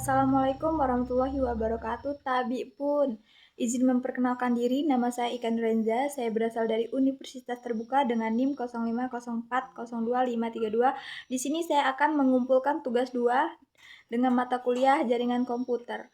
Assalamualaikum warahmatullahi wabarakatuh. Tabi pun. Izin memperkenalkan diri, nama saya Ikan Renza. Saya berasal dari Universitas Terbuka dengan NIM 0504020532. Di sini saya akan mengumpulkan tugas 2 dengan mata kuliah jaringan komputer.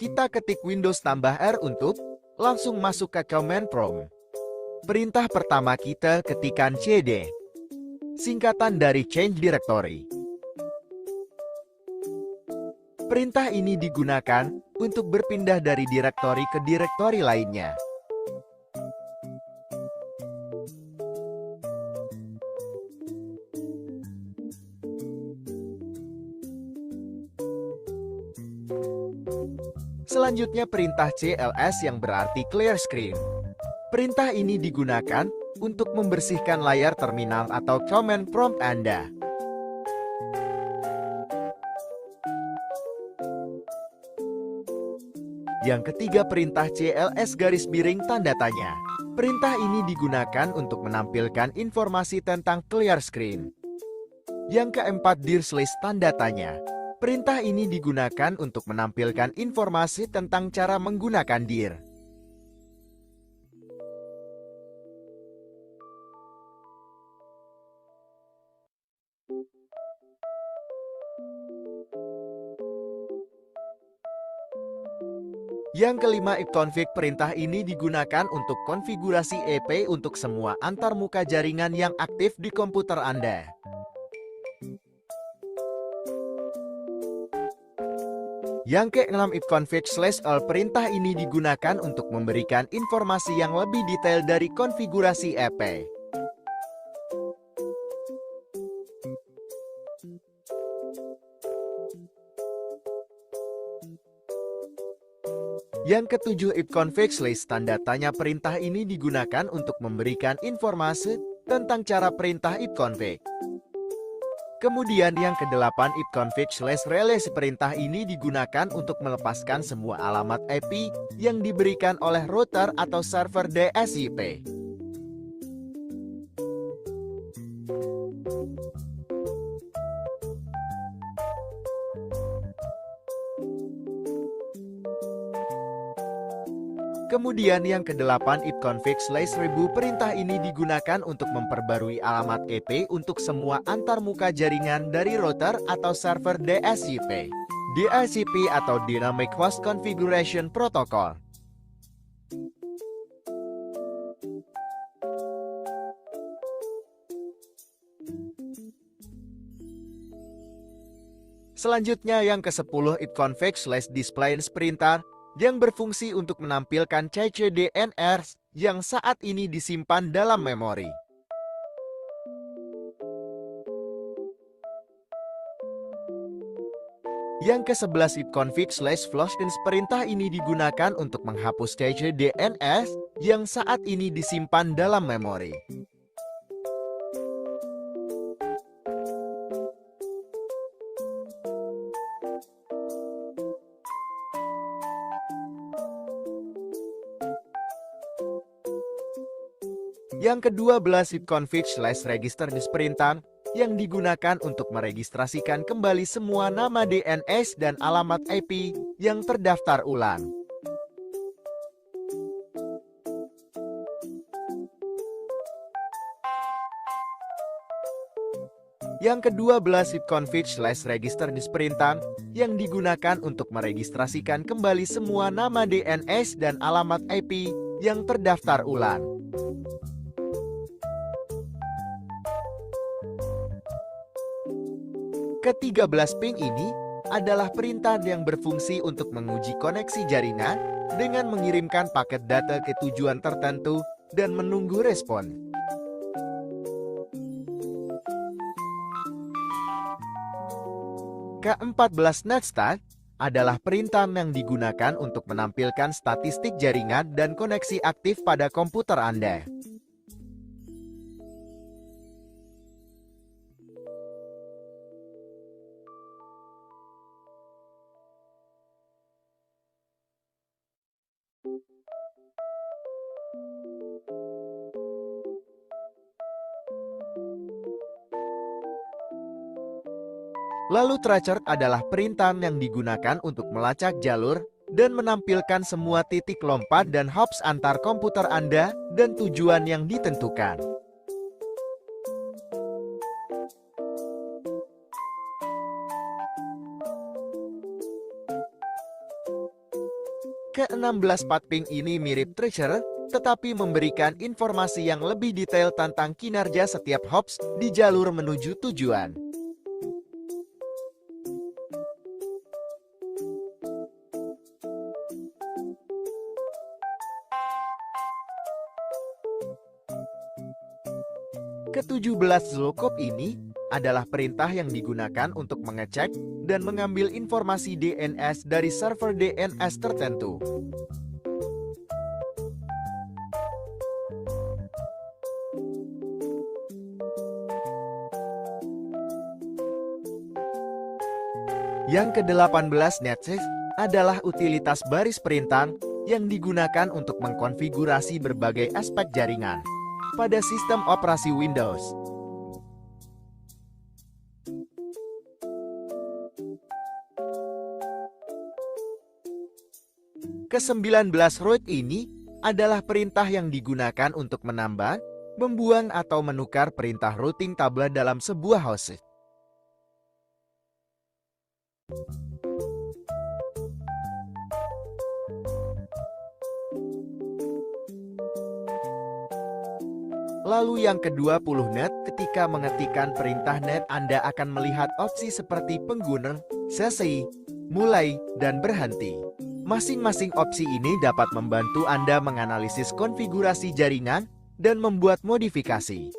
Kita ketik Windows tambah R untuk langsung masuk ke command prompt. Perintah pertama kita ketikkan cd, singkatan dari change directory. Perintah ini digunakan untuk berpindah dari direktori ke direktori lainnya. Selanjutnya perintah cls yang berarti clear screen. Perintah ini digunakan untuk membersihkan layar terminal atau command prompt Anda. Yang ketiga perintah cls garis miring tanda tanya. Perintah ini digunakan untuk menampilkan informasi tentang clear screen. Yang keempat dir slash tanda tanya. Perintah ini digunakan untuk menampilkan informasi tentang cara menggunakan dir. Yang kelima ipconfig perintah ini digunakan untuk konfigurasi EP untuk semua antarmuka jaringan yang aktif di komputer Anda. Yang keenam ipconfig/all perintah ini digunakan untuk memberikan informasi yang lebih detail dari konfigurasi EP. Yang ketujuh ipconfig/ tanda tanya perintah ini digunakan untuk memberikan informasi tentang cara perintah ipconfig. Kemudian yang kedelapan ipconfig/release perintah ini digunakan untuk melepaskan semua alamat IP yang diberikan oleh router atau server DSIP. Kemudian yang kedelapan ipconfig/1000 perintah ini digunakan untuk memperbarui alamat EP untuk semua antarmuka jaringan dari router atau server DSIP. DSIP atau Dynamic Host Configuration Protocol. Selanjutnya yang ke-10 ipconfig/displays perintah yang berfungsi untuk menampilkan CCDNR yang saat ini disimpan dalam memori. Yang ke-11 ipconfig/flushdance perintah ini digunakan untuk menghapus CCDNR yang saat ini disimpan dalam memori. Yang ke-12 ipconfig/register dis perintah yang digunakan untuk meregistrasikan kembali semua nama DNS dan alamat IP yang terdaftar ulang. Yang ke-12 ipconfig/register dis perintah yang digunakan untuk meregistrasikan kembali semua nama DNS dan alamat IP yang terdaftar ulang. Ke-13 ping ini adalah perintah yang berfungsi untuk menguji koneksi jaringan dengan mengirimkan paket data ke tujuan tertentu dan menunggu respon. Ke-14 netstart adalah perintah yang digunakan untuk menampilkan statistik jaringan dan koneksi aktif pada komputer Anda. Lalu tracer adalah perintah yang digunakan untuk melacak jalur dan menampilkan semua titik lompat dan hops antar komputer Anda dan tujuan yang ditentukan. Ke-16 pathping ini mirip tracer, tetapi memberikan informasi yang lebih detail tentang kinerja setiap hops di jalur menuju tujuan. Ke-17 lookup ini adalah perintah yang digunakan untuk mengecek dan mengambil informasi DNS dari server DNS tertentu. Yang ke-18 netship adalah utilitas baris perintah yang digunakan untuk mengkonfigurasi berbagai aspek jaringan pada sistem operasi Windows. Ke-19 root ini adalah perintah yang digunakan untuk menambah, membuang atau menukar perintah routing tabel dalam sebuah host. Lalu yang ke-20 net, ketika mengetikkan perintah net Anda akan melihat opsi seperti pengguna, sesi, mulai, dan berhenti. Masing-masing opsi ini dapat membantu Anda menganalisis konfigurasi jaringan dan membuat modifikasi.